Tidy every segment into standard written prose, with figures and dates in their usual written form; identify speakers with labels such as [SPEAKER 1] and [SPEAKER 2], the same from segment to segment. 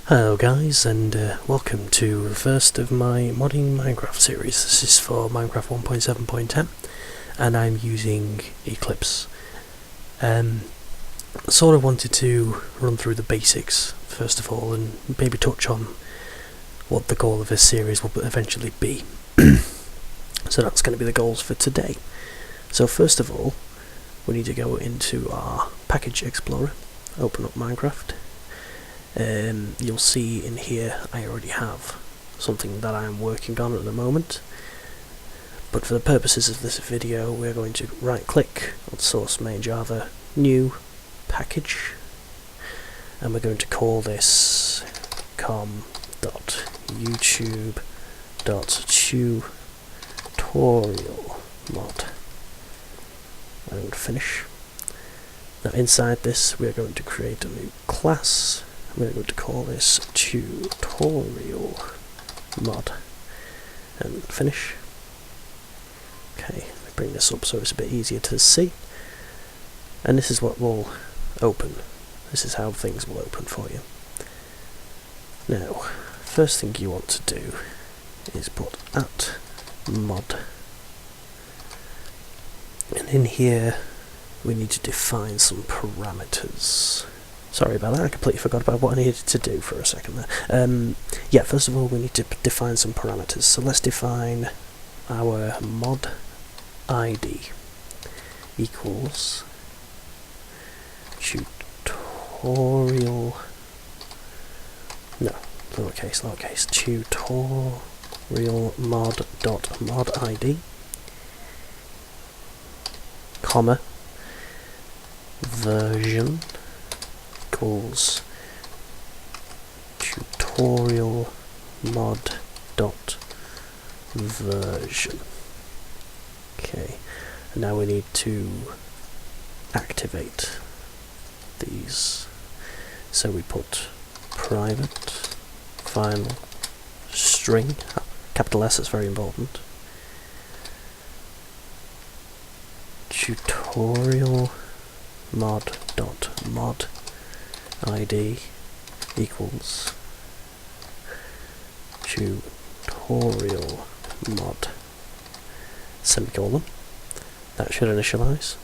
[SPEAKER 1] Hello guys, and welcome to the first of my modding Minecraft series. This is for Minecraft 1.7.10 and I'm using Eclipse. Sort of wanted to run through the basics first of all and maybe touch on what the goal of this series will eventually be. So that's going to be the goals for today. So first of all, we need to go into our package explorer, open up Minecraft. You'll see in here I already have something that I'm working on at the moment, but for the purposes of this video we're going to right click on source main Java, new package, and we're going to call this com.youtube.tutorial mod and finish. Now inside this we're going to create a new class. We're going to call this tutorial mod and finish. Okay, let me bring this up so it's a bit easier to see. And this is what will open. This is how things will open for you. Now, first thing you want to do is put @mod. And in here we need to define some parameters. Sorry about that, I completely forgot about what I needed to do for a second there. Yeah, first of all we need to define some parameters. So let's define our mod ID equals tutorial, no, lowercase, tutorial mod ID, comma, version equals tutorial mod dot version. Okay, and now we need to activate these. So we put private final string, capital S is very important, tutorial mod ID equals tutorial mod semicolon. That should initialize.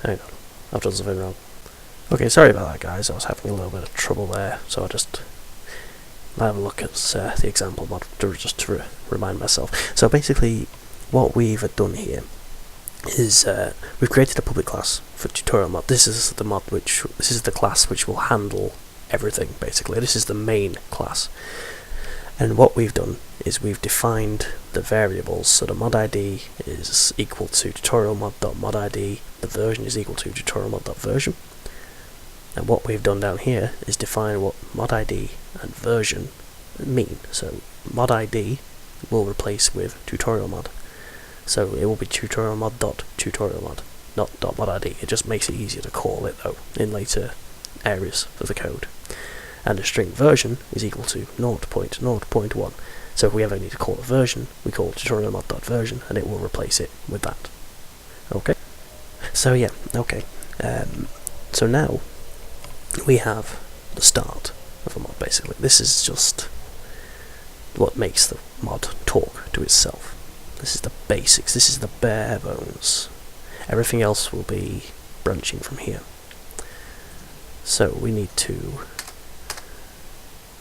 [SPEAKER 1] Hang on, I've done something wrong. Okay, sorry about that guys, I was having a little bit of trouble there, so I just have a look at the example mod just to remind myself. So basically what we've done here is we've created a public class for tutorial mod. This is the class which will handle everything basically. This is the main class. And what we've done is we've defined the variables. So the mod ID is equal to tutorial mod.mod ID, the version is equal to tutorial mod.version. And what we've done down here is define what mod ID and version mean. So mod ID will replace with tutorial mod. So it will be tutorial mod dot tutorial mod, not dot mod ID. It just makes it easier to call it though in later areas of the code. And the string version is equal to 0.0.1. So if we ever need to call a version, we call tutorial mod dot version, and it will replace it with that. Okay. So yeah. Okay. So now we have the start of a mod. Basically, this is just what makes the mod talk to itself. This is the basics, this is the bare bones. Everything else will be branching from here. So we need to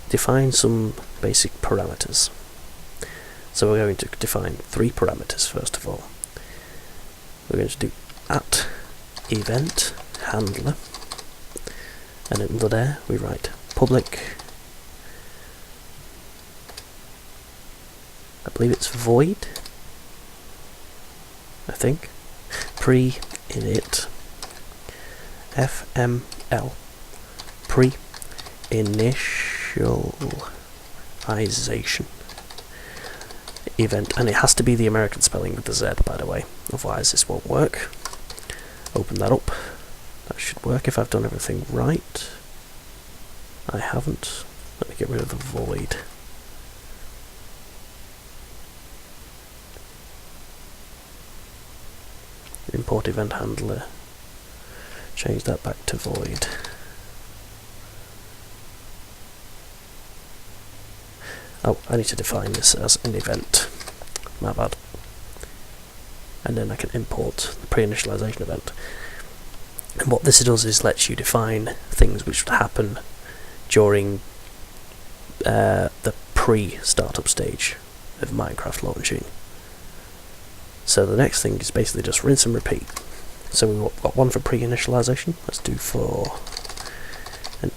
[SPEAKER 1] define some basic parameters. So we're going to define 3 parameters first of all. We're going to do @event handler, and under there we write public, I believe it's void, I think, pre-init fml, pre-initialization event, and it has to be the American spelling with the Z, by the way, otherwise this won't work. Open that up. That should work if I've done everything right. I haven't. Let me get rid of the void. Import event handler. Change that back to void. Oh, I need to define this as an event. My bad. And then I can import the pre-initialization event. And what this does is lets you define things which would happen during the pre-startup stage of Minecraft launching. So the next thing is basically just rinse and repeat. So we've got one for pre-initialization. Let's do for and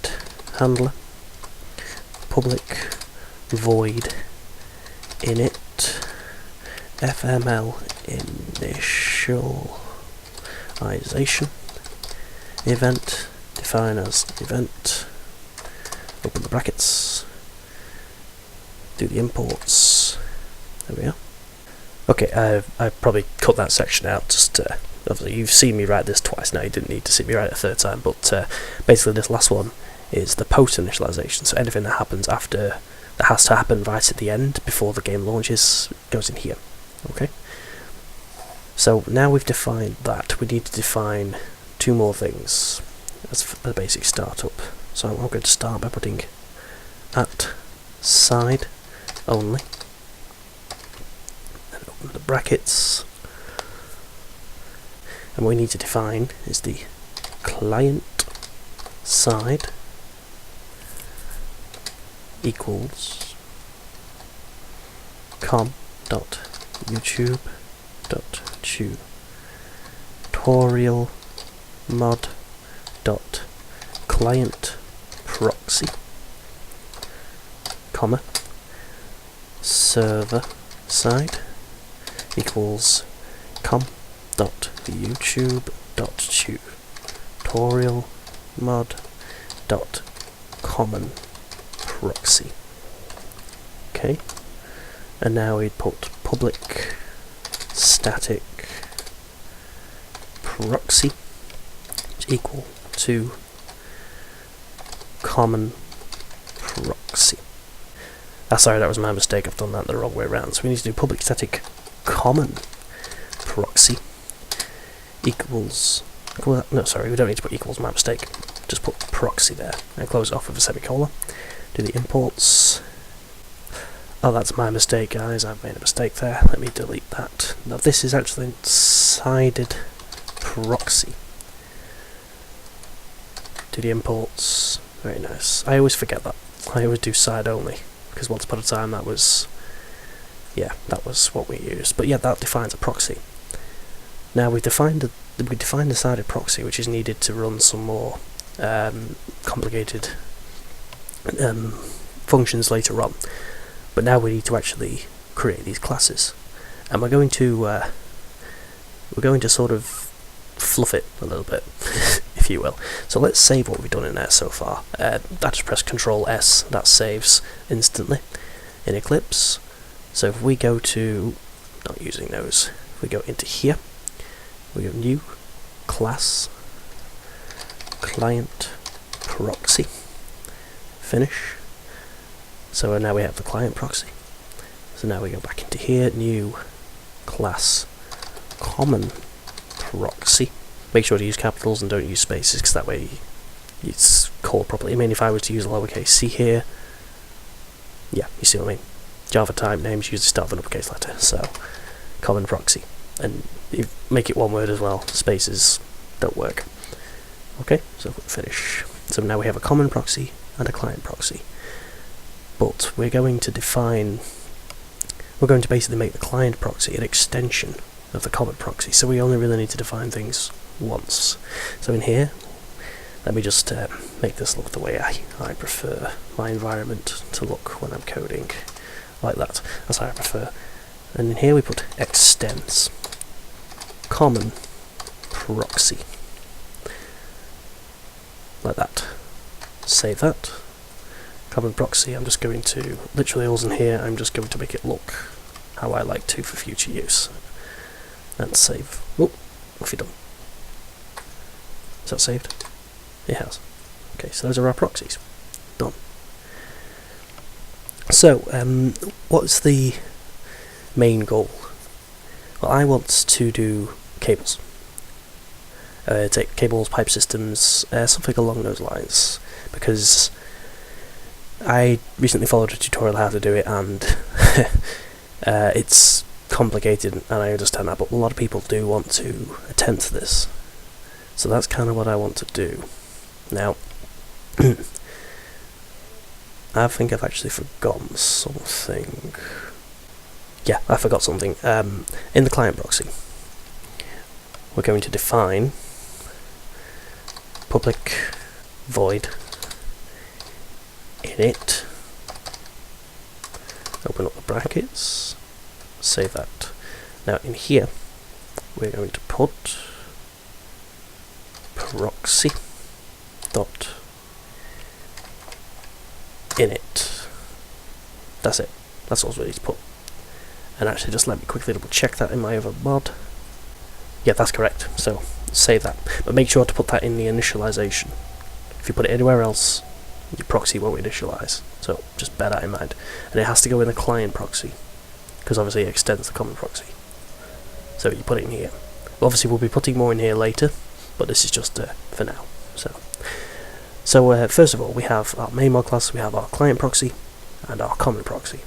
[SPEAKER 1] handler public void init fml initialization event, define as event, open the brackets, do the imports. There we are. Okay, I probably cut that section out. Just obviously you've seen me write this twice now. You didn't need to see me write it a third time. But basically, this last one is the post initialization. So anything that happens after, that has to happen right at the end before the game launches, goes in here. Okay. So now we've defined that, we need to define two more things as a basic startup. So I'm going to start by putting at side only. The brackets, and what we need to define is the client side equals com.youtube.tutorial mod dot client proxy, comma, server side equals com.youtube.tutorial mod dot common proxy. Okay, and now we put public static proxy equal to common proxy. Sorry, that was my mistake. I've done that the wrong way around. So we need to do public static common proxy equals, no, sorry, we don't need to put equals, my mistake. Just put proxy there and close it off with a semicolon. Do the imports. Oh, that's my mistake, guys. I've made a mistake there. Let me delete that. Now this is actually sided proxy. Do the imports. Very nice. I always forget that. I always do side only, because once upon a time that was, yeah, that was what we used. But yeah, that defines a proxy. Now we defined the sided proxy, which is needed to run some more complicated functions later on. But now we need to actually create these classes, and we're going to sort of fluff it a little bit, if you will. So let's save what we've done in there so far. I just press Control S, that saves instantly in Eclipse. So if we go to, not using those, if we go into here, we go new class client proxy, finish. So now we have the client proxy. So now we go back into here, new class common proxy. Make sure to use capitals and don't use spaces, because that way it's called properly. I mean, if I was to use a lowercase c here, yeah, you see what I mean. Java type names usually start with an uppercase letter, so common proxy. And you make it one word as well, spaces don't work. Okay, so finish. So now we have a common proxy and a client proxy. But we're going to basically make the client proxy an extension of the common proxy, so we only really need to define things once. So in here, let me just make this look the way I prefer my environment to look when I'm coding, like that. That's how I prefer. And in here we put extends common proxy, like that. Save that. Common proxy, I'm just going to, literally all's in here, I'm just going to make it look how I like to for future use. And save. Oh, off you're done. Is that saved? It has. Okay, so those are our proxies. Done. So, what's the main goal? Well, I want to do cables. Take cables, pipe systems, something along those lines. Because I recently followed a tutorial how to do it, and it's complicated, and I understand that, but a lot of people do want to attempt this. So that's kind of what I want to do. Now, I think I've actually forgotten something. Yeah, I forgot something. In the client proxy, we're going to define public void init, open up the brackets, save that. Now in here, we're going to put proxy dot init. That's it. That's all we need to put. And actually, just let me quickly double check that in my other mod. Yeah, that's correct. So save that, but make sure to put that in the initialization. If you put it anywhere else, your proxy won't initialize. So just bear that in mind. And it has to go in the client proxy, because obviously it extends the common proxy. So you put it in here. Obviously, we'll be putting more in here later, but this is just for now. So first of all, we have our main mod class, we have our client proxy, and our common proxy.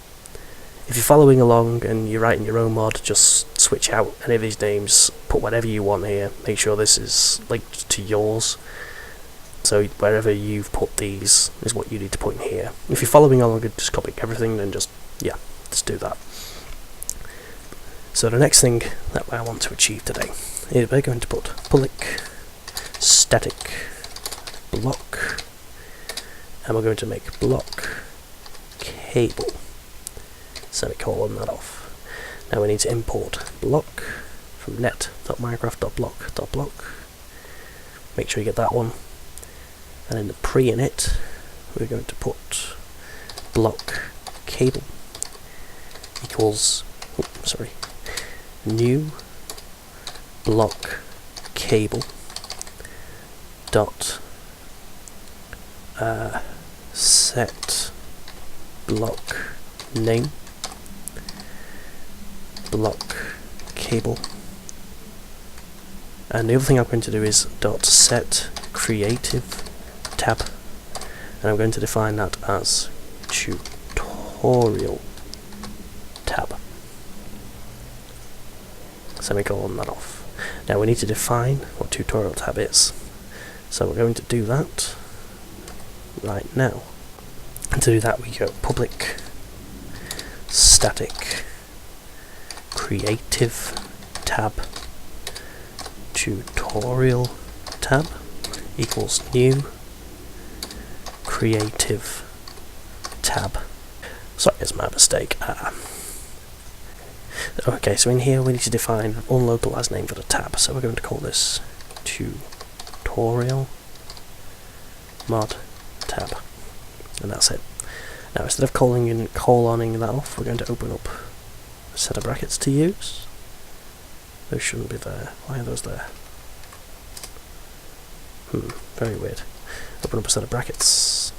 [SPEAKER 1] If you're following along and you're writing your own mod, just switch out any of these names, put whatever you want here, make sure this is linked to yours. So wherever you've put these is what you need to put in here. If you're following along and just copying everything, then just do that. So the next thing that I want to achieve today is we're going to put public static block, and we're going to make block cable, semicolon that off. Now we need to import block from net.minecraft.block.block. Make sure you get that one. And in the pre-init, we're going to put block cable equals, new block cable dot set block name block cable. And the other thing I'm going to do is dot set creative tab, and I'm going to define that as tutorial tab, semicolon that off. Now we need to define what tutorial tab is, so we're going to do that right now. And to do that, we go public static creative tab tutorial tab equals new creative tab. Sorry, it's my mistake. Okay, so in here we need to define an unlocalized name for the tab, so we're going to call this tutorial mod tab, and that's it. Now instead of coloning that off, we're going to open up a set of brackets to use. Those shouldn't be there. Why are those there? Very weird. Open up a set of brackets.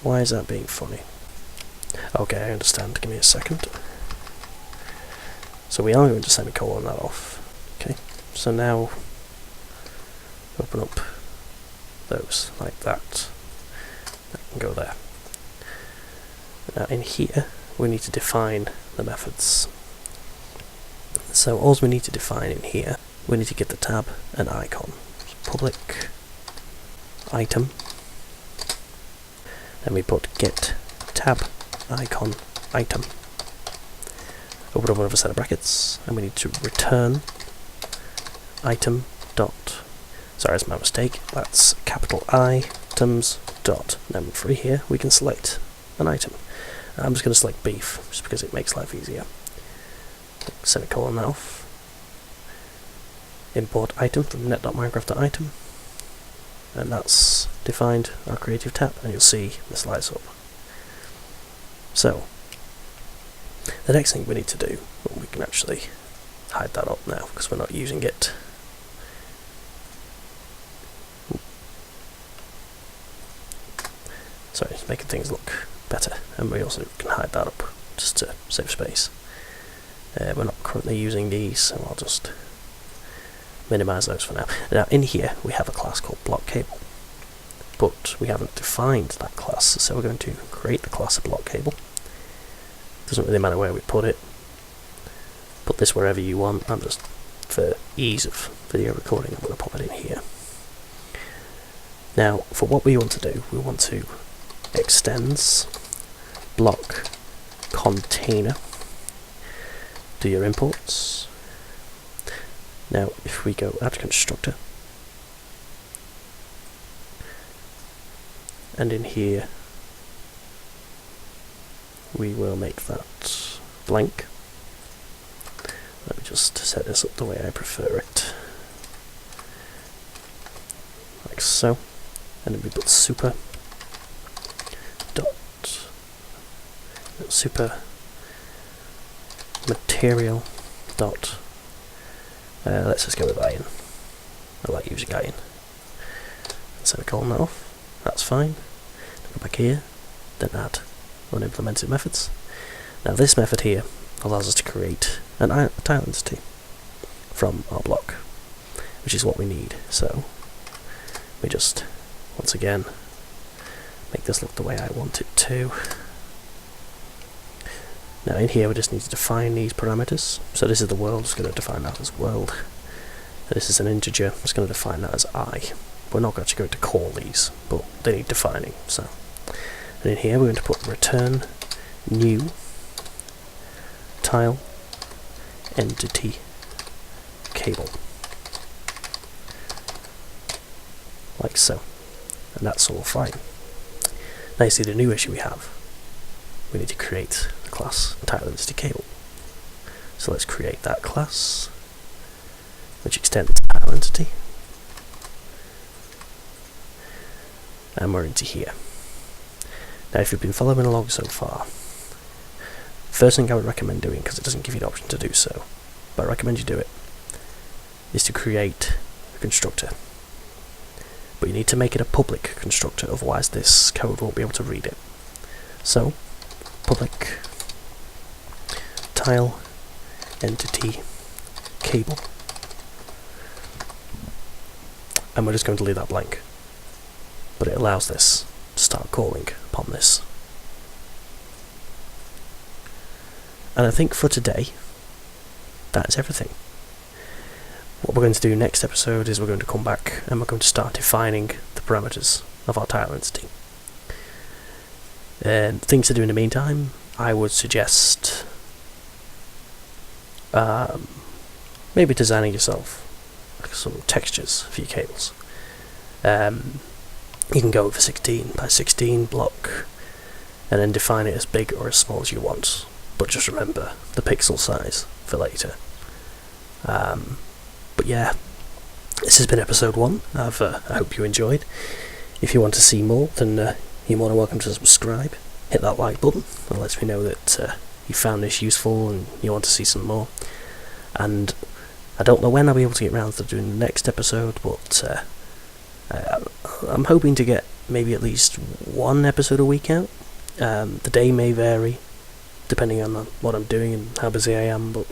[SPEAKER 1] Why is that being funny? Okay, I understand. Give me a second. So we are going to semicolon that off. Okay, so now open up those like that. That can go there. Now in here we need to define the methods. So all we need to define in here, we need to give the tab an icon. So public item. Then we put get tab icon item. Open up another set of brackets, and we need to return item dot. Sorry, that's my mistake. That's capital items dot. Now for here we can select an item. I'm just going to select beef, just because it makes life easier. Semicolon that off. Import item from net.minecraft.item, and that's defined our creative tab, and you'll see this lights up. So the next thing we need to do, we can actually hide that up now because we're not using it. Sorry, it's making things look better, and we also can hide that up just to save space. We're not currently using these, so I'll just minimize those for now. Now in here we have a class called block cable, but we haven't defined that class, so we're going to create the class of block cable. Doesn't really matter where we put it. Put this wherever you want. I'm just, for ease of video recording, I'm going to pop it in here. Now for what we want to do, we want to extends block container, do your imports. Now if we go add constructor, and in here we will make that blank. Let me just set this up the way I prefer it, like so, and then we put super material dot, let's just go with iron. I like using iron. Semicolon that off, that's fine. Go back here, then add unimplemented methods. Now this method here allows us to create an tile entity from our block, which is what we need. So we just, once again, make this look the way I want it to. Now in here we just need to define these parameters. So this is the world, it's going to define that as world. This is an integer, it's going to define that as I. We're not actually going to call these, but they need defining. So, and in here we're going to put return new tile entity cable, like so, and that's all fine. Now you see the new issue we have. We need to create a class tile entity cable. So let's create that class, which extends tile entity, and we're into here. Now if you've been following along so far, first thing I would recommend doing, because it doesn't give you the option to do so, but I recommend you do it, is to create a constructor. But you need to make it a public constructor, otherwise this code won't be able to read it. So, public tile entity cable, and we're just going to leave that blank. But it allows this to start calling upon this. And I think for today, that is everything. What we're going to do next episode is we're going to come back and we're going to start defining the parameters of our tile entity. Things to do in the meantime, I would suggest maybe designing yourself some textures for your cables. You can go for 16 by 16 block and then define it as big or as small as you want, but just remember the pixel size for later. But yeah, this has been episode 1. I hope you enjoyed. If you want to see more, then you're more than welcome to subscribe. Hit that like button, that lets me know that you found this useful and you want to see some more. And I don't know when I'll be able to get around to doing the next episode, but I'm hoping to get maybe at least one episode a week out. The day may vary depending on what I'm doing and how busy I am, but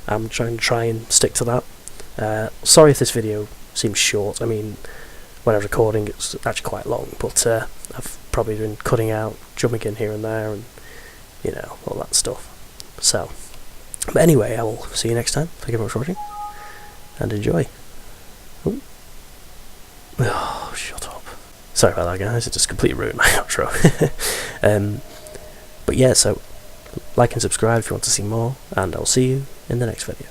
[SPEAKER 1] I'm trying and stick to that. Sorry if this video seems short. I mean, when I'm recording it's actually quite long, but I've probably been cutting out, jumping in here and there, and you know, all that stuff. So, but anyway, I will see you next time. Thank you very much for watching, and enjoy. Ooh. Oh, shut up. Sorry about that, guys. It just completely ruined my outro. But yeah, so like and subscribe if you want to see more, and I'll see you in the next video.